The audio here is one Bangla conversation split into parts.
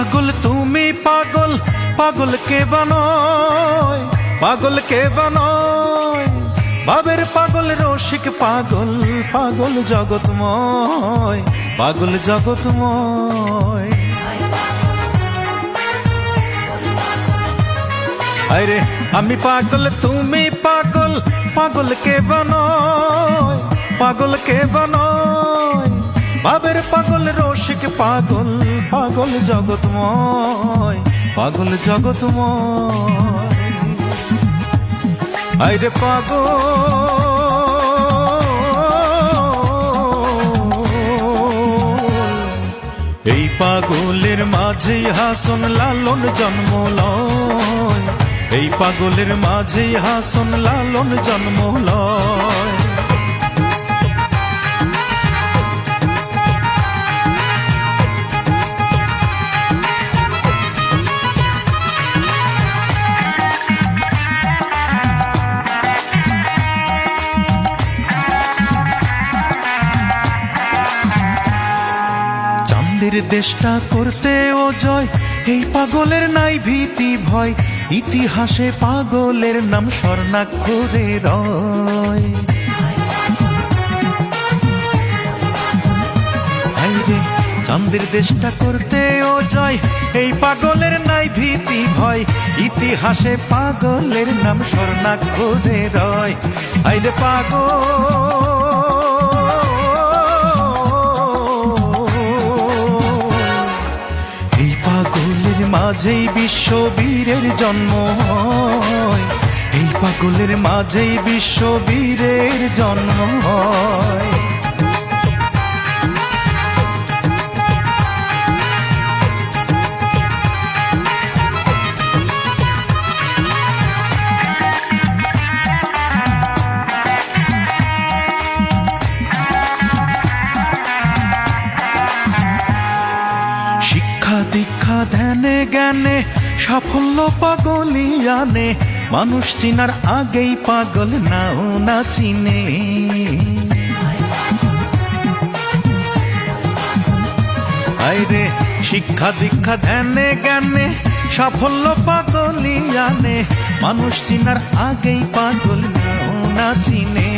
পাগল তুমি পাগল, পাগল কে বানায়, পাগল কে বানায়, ভাবের পাগল রসিক পাগল, পাগল জগৎময়, পাগল জগৎময়। আরে আমি পাগল তুমি পাগল, পাগল কে বানায়, পাগল কে বানায়, ভাবের পাগল রসিক পাগল, পাগল জগৎময়, পাগল জগৎময়। আরে পাগল এই পাগলের মাঝেই হাসন লালন জন্ম লয়, এই পাগলের মাঝেই হাসন লালন জন্ম লয়। চাঁদের দেশটা করতে ও জয়, এই পাগলের নাই ভীতি ভয়, ইতিহাসে পাগলের নাম স্বর্ণাক্ষরে রয়। হায়রে চাঁদের দেশটা করতে ও জয়, এই পাগলের নাই ভীতি ভয়, ইতিহাসে পাগলের নাম স্বর্ণাক্ষরে রয়। হায়রে পাগল মাঝেই বিশ্ববীরের জন্ম হয়, এই পাগলের মাঝেই বিশ্ববীরের জন্ম হয়। দীক্ষা ধ্যানে জ্ঞানে সাফল্য পাগলই আনে, মানুষ চিনার আগেই পাগল নাও না চিনে। আইরে শিক্ষা দীক্ষা ধ্যানে জ্ঞানে সাফল্য পাগলই আনে, মানুষ চিনার আগেই পাগল নাও না চিনে।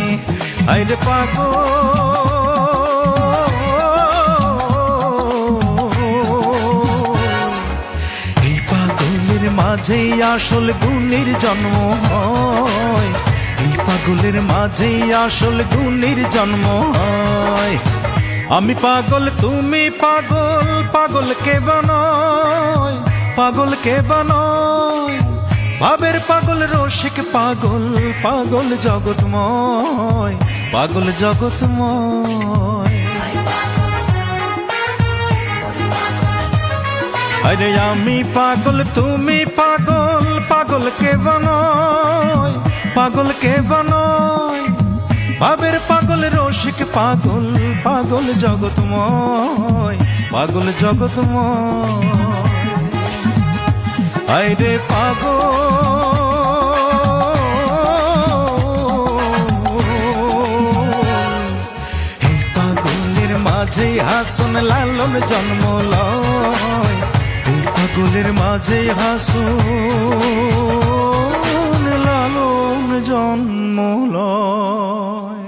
আইরে পাগল মাঝেই আসল গুণের জন্ম হয়, এই পাগলের মাঝেই আসল গুণের জন্ম হয়। আমি পাগল তুমি পাগল, পাগল কে বানায়, পাগল কে বানায়, ভাবের পাগল রসিক পাগল, পাগল জগৎময়, পাগল জগৎময়। আরে আমি পাগল তুমি পাগল, পাগল কে বানায়, পাগল কে বানায়, ভাবের পাগল রসিক পাগল, পাগল জগৎময়, পাগল জগৎময়। আরে পাগল এই পাগলের মাঝেই হাসন লালন জন্ম লয়, পাগলের মাঝে হাসন লালন জন্ম লয়।